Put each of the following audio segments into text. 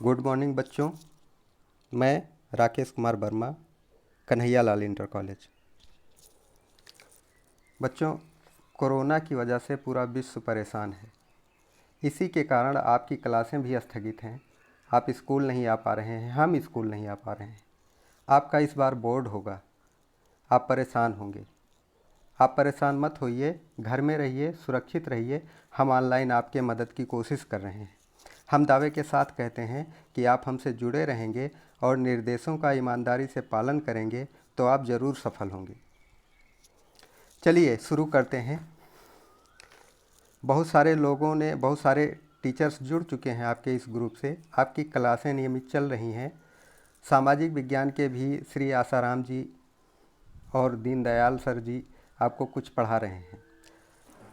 Good morning बच्चों। मैं Rakesh Kumar Verma, Kanhaiya Lal inter college. बच्चों, कोरोना की वजह से पूरा विश्व परेशान है। इसी के कारण आपकी क्लासें भी स्थगित हैं। आप स्कूल नहीं आ पा रहे हैं, हम स्कूल नहीं आ पा रहे हैं। आपका इस बार बोर्ड होगा, आप परेशान होंगे। आप परेशान मत होइए, घर में रहिए, सुरक्षित रहिए। हम ऑनलाइन आपके मदद की कोशिश कर रहे हैं। हम दावे के साथ कहते हैं कि आप हमसे जुड़े रहेंगे और निर्देशों का ईमानदारी से पालन करेंगे तो आप ज़रूर सफल होंगे। चलिए शुरू करते हैं। बहुत सारे टीचर्स जुड़ चुके हैं आपके इस ग्रुप से। आपकी क्लासें नियमित चल रही हैं। सामाजिक विज्ञान के भी श्री आसाराम जी और दीनदयाल सर जी आपको कुछ पढ़ा रहे हैं।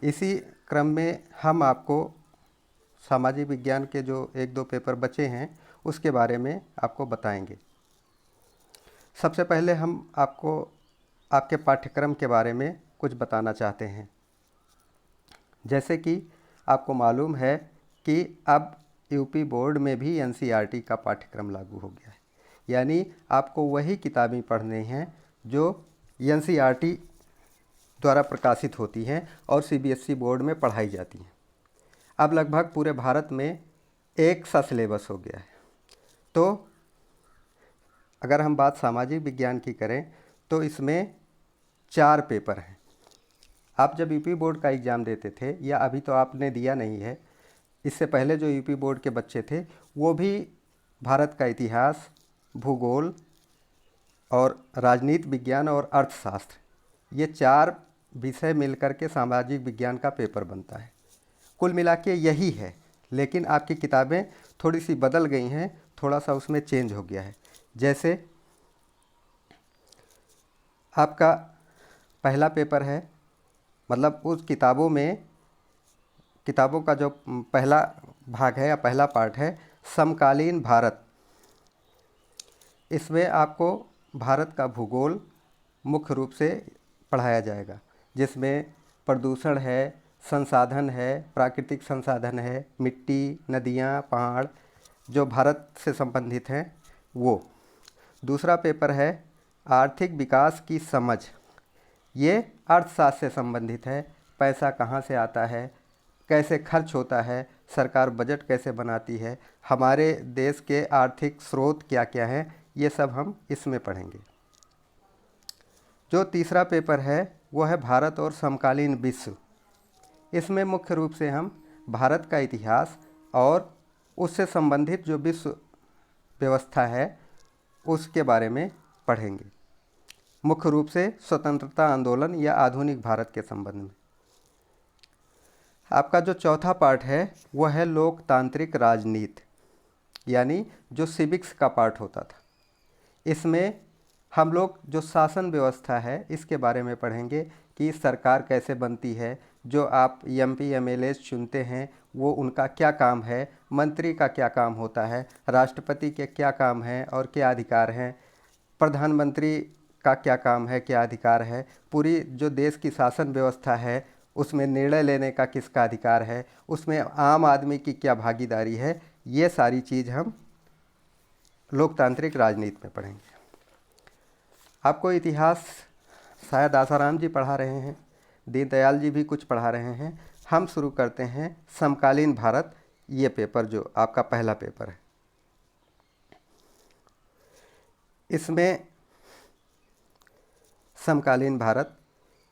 इसी क्रम में हम आपको सामाजिक विज्ञान के जो एक दो पेपर बचे हैं उसके बारे में आपको बताएंगे। सबसे पहले हम आपको आपके पाठ्यक्रम के बारे में कुछ बताना चाहते हैं। जैसे कि आपको मालूम है कि अब यूपी बोर्ड में भी एनसीईआरटी का पाठ्यक्रम लागू हो गया है। यानी आपको वही किताबें पढ़नी हैं जो एनसीईआरटी द्वारा प्रकाशित होती हैं और सीबीएसई बोर्ड में पढ़ाई जाती हैं। अब लगभग पूरे भारत में एक सा सिलेबस हो गया है। तो अगर हम बात सामाजिक विज्ञान की करें तो इसमें 4 पेपर हैं। आप जब यूपी बोर्ड का एग्ज़ाम देते थे, या अभी तो आपने दिया नहीं है, इससे पहले जो यूपी बोर्ड के बच्चे थे वो भी भारत का इतिहास, भूगोल और राजनीति विज्ञान और अर्थशास्त्र, ये 4 विषय मिलकर के सामाजिक विज्ञान का पेपर बनता है। कुल मिला के यही है, लेकिन आपकी किताबें थोड़ी सी बदल गई हैं, थोड़ा सा उसमें चेंज हो गया है। जैसे आपका पहला पेपर है, मतलब उस किताबों का जो पहला भाग है या पहला पार्ट है समकालीन भारत। इसमें आपको भारत का भूगोल मुख्य रूप से पढ़ाया जाएगा, जिसमें प्रदूषण है, संसाधन है, प्राकृतिक संसाधन है, मिट्टी, नदियाँ, पहाड़ जो भारत से संबंधित हैं वो। दूसरा पेपर है आर्थिक विकास की समझ। ये अर्थशास्त्र से संबंधित है। पैसा कहाँ से आता है, कैसे खर्च होता है, सरकार बजट कैसे बनाती है, हमारे देश के आर्थिक स्रोत क्या क्या हैं, ये सब हम इसमें पढ़ेंगे। जो तीसरा पेपर है वो है भारत और समकालीन विश्व। इसमें मुख्य रूप से हम भारत का इतिहास और उससे संबंधित जो विश्व व्यवस्था है उसके बारे में पढ़ेंगे, मुख्य रूप से स्वतंत्रता आंदोलन या आधुनिक भारत के संबंध में। आपका जो चौथा पार्ट है वह है लोकतांत्रिक राजनीति, यानी जो सिविक्स का पार्ट होता था। इसमें हम लोग जो शासन व्यवस्था है इसके बारे में पढ़ेंगे कि सरकार कैसे बनती है, जो आप एमपी एमएलए चुनते हैं वो उनका क्या काम है, मंत्री का क्या काम होता है, राष्ट्रपति के क्या काम हैं और क्या अधिकार हैं, प्रधानमंत्री का क्या काम है, क्या अधिकार है, पूरी जो देश की शासन व्यवस्था है उसमें निर्णय लेने का किसका अधिकार है, उसमें आम आदमी की क्या भागीदारी है, ये सारी चीज़ हम लोकतांत्रिक राजनीति में पढ़ेंगे। आपको इतिहास शायद आसाराम जी पढ़ा रहे हैं, दीनदयाल जी भी कुछ पढ़ा रहे हैं। हम शुरू करते हैं समकालीन भारत, ये पेपर जो आपका पहला पेपर है। इसमें समकालीन भारत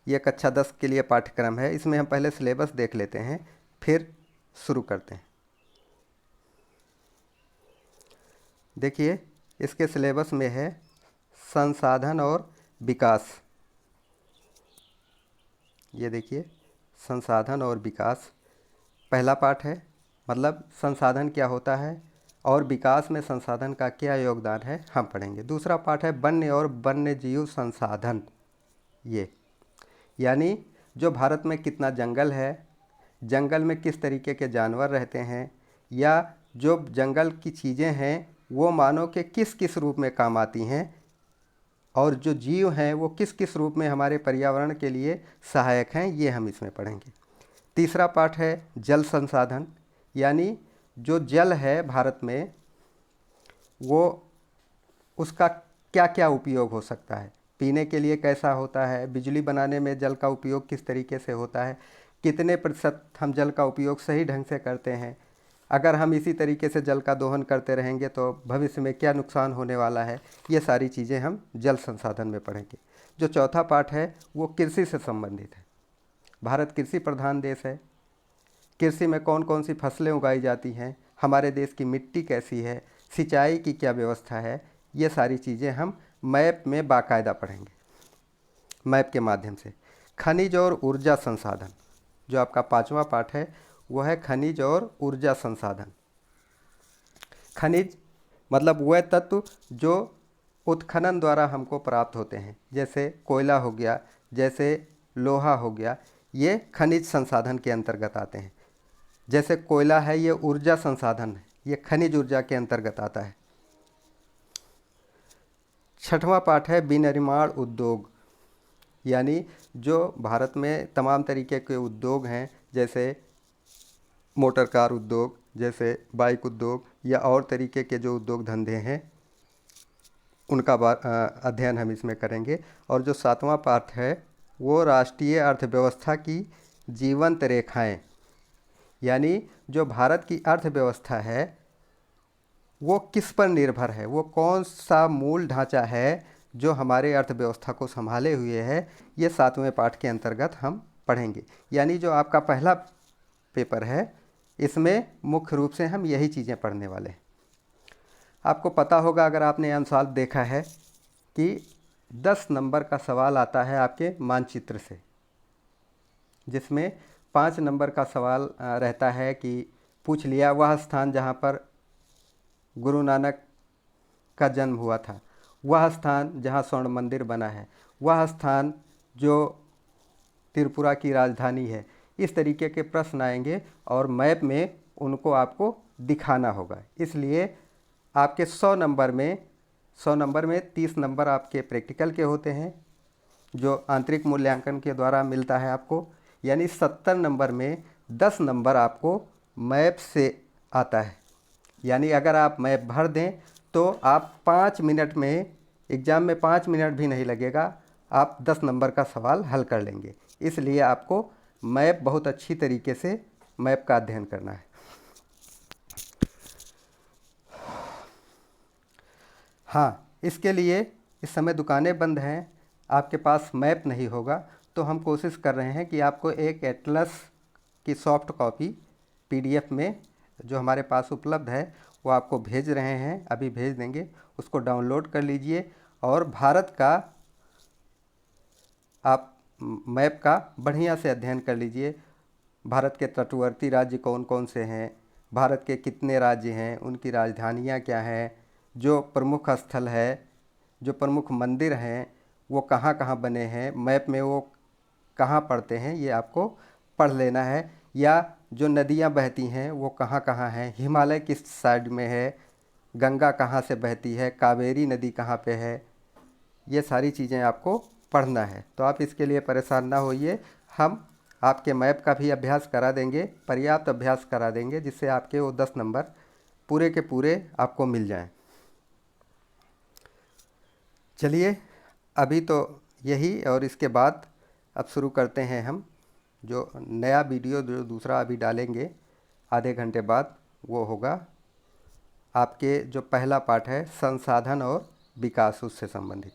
ये कक्षा 10 के लिए पाठ्यक्रम है। इसमें हम पहले सिलेबस देख लेते हैं, फिर शुरू करते हैं। देखिए, इसके सिलेबस में है संसाधन और विकास। ये देखिए, संसाधन और विकास पहला पाठ है, मतलब संसाधन क्या होता है और विकास में संसाधन का क्या योगदान है हम पढ़ेंगे। दूसरा पाठ है वन्य और वन्य जीव संसाधन। ये यानी जो भारत में कितना जंगल है, जंगल में किस तरीके के जानवर रहते हैं, या जो जंगल की चीज़ें हैं वो मानव के किस किस रूप में काम आती हैं, और जो जीव हैं वो किस किस रूप में हमारे पर्यावरण के लिए सहायक हैं, ये हम इसमें पढ़ेंगे। तीसरा पाठ है जल संसाधन, यानी जो जल है भारत में वो उसका क्या क्या उपयोग हो सकता है, पीने के लिए कैसा होता है, बिजली बनाने में जल का उपयोग किस तरीके से होता है, कितने प्रतिशत हम जल का उपयोग सही ढंग से करते हैं, अगर हम इसी तरीके से जल का दोहन करते रहेंगे तो भविष्य में क्या नुकसान होने वाला है, ये सारी चीज़ें हम जल संसाधन में पढ़ेंगे। जो चौथा पाठ है वो कृषि से संबंधित है। भारत कृषि प्रधान देश है। कृषि में कौन कौन सी फसलें उगाई जाती हैं, हमारे देश की मिट्टी कैसी है, सिंचाई की क्या व्यवस्था है, ये सारी चीज़ें हम मैप में बाकायदा पढ़ेंगे, मैप के माध्यम से। खनिज और ऊर्जा संसाधन, जो आपका पांचवा पाठ है वो है खनिज और ऊर्जा संसाधन। खनिज मतलब वह तत्व जो उत्खनन द्वारा हमको प्राप्त होते हैं, जैसे कोयला हो गया, जैसे लोहा हो गया, ये खनिज संसाधन के अंतर्गत आते हैं। जैसे कोयला है ये ऊर्जा संसाधन है, ये खनिज ऊर्जा के अंतर्गत आता है। छठवां पाठ है विनिर्माण उद्योग, यानी जो भारत में तमाम तरीके के उद्योग हैं, जैसे मोटर कार उद्योग, जैसे बाइक उद्योग या और तरीके के जो उद्योग धंधे हैं उनका अध्ययन हम इसमें करेंगे। और जो सातवां पाठ है वो राष्ट्रीय अर्थव्यवस्था की जीवंत रेखाएं, यानी जो भारत की अर्थव्यवस्था है वो किस पर निर्भर है, वो कौन सा मूल ढांचा है जो हमारे अर्थव्यवस्था को संभाले हुए है, ये सातवें पाठ के अंतर्गत हम पढ़ेंगे। यानी जो आपका पहला पेपर है इसमें मुख्य रूप से हम यही चीज़ें पढ़ने वाले हैं। आपको पता होगा, अगर आपने अनुसार देखा है कि 10 नंबर का सवाल आता है आपके मानचित्र से, जिसमें 5 नंबर का सवाल रहता है कि पूछ लिया वह स्थान जहाँ पर गुरु नानक का जन्म हुआ था, वह स्थान जहाँ स्वर्ण मंदिर बना है, वह स्थान जो त्रिपुरा की राजधानी है। इस तरीके के प्रश्न आएंगे और मैप में उनको आपको दिखाना होगा। इसलिए आपके 100 नंबर में 30 नंबर आपके प्रैक्टिकल के होते हैं जो आंतरिक मूल्यांकन के द्वारा मिलता है आपको, यानी 70 नंबर में 10 नंबर आपको मैप से आता है। यानी अगर आप मैप भर दें तो आप 5 मिनट में, एग्ज़ाम में 5 मिनट भी नहीं लगेगा, आप 10 नंबर का सवाल हल कर लेंगे। इसलिए आपको मैप बहुत अच्छी तरीके से मैप का अध्ययन करना है। हाँ, इसके लिए इस समय दुकानें बंद हैं, आपके पास मैप नहीं होगा तो हम कोशिश कर रहे हैं कि आपको एक एटलस की सॉफ्ट कॉपी PDF में जो हमारे पास उपलब्ध है वो आपको भेज रहे हैं, अभी भेज देंगे, उसको डाउनलोड कर लीजिए और भारत का आप मैप का बढ़िया से अध्ययन कर लीजिए। भारत के तटवर्ती राज्य कौन कौन से हैं, भारत के कितने राज्य हैं, उनकी राजधानियाँ क्या हैं, जो प्रमुख स्थल है, जो प्रमुख मंदिर हैं वो कहाँ कहाँ बने हैं, मैप में वो कहाँ पड़ते हैं, ये आपको पढ़ लेना है। या जो नदियाँ बहती हैं वो कहाँ कहाँ हैं, हिमालय किस साइड में है, गंगा कहाँ से बहती है, कावेरी नदी कहाँ पे है, ये सारी चीज़ें आपको पढ़ना है। तो आप इसके लिए परेशान ना होइए, हम आपके मैप का भी अभ्यास करा देंगे, पर्याप्त अभ्यास करा देंगे, जिससे आपके वो 10 नंबर पूरे के पूरे आपको मिल जाएं। चलिए, अभी तो यही, और इसके बाद अब शुरू करते हैं हम जो नया वीडियो जो दूसरा अभी डालेंगे आधे घंटे बाद, वो होगा आपके जो पहला पाठ है संसाधन और विकास, उससे संबंधित।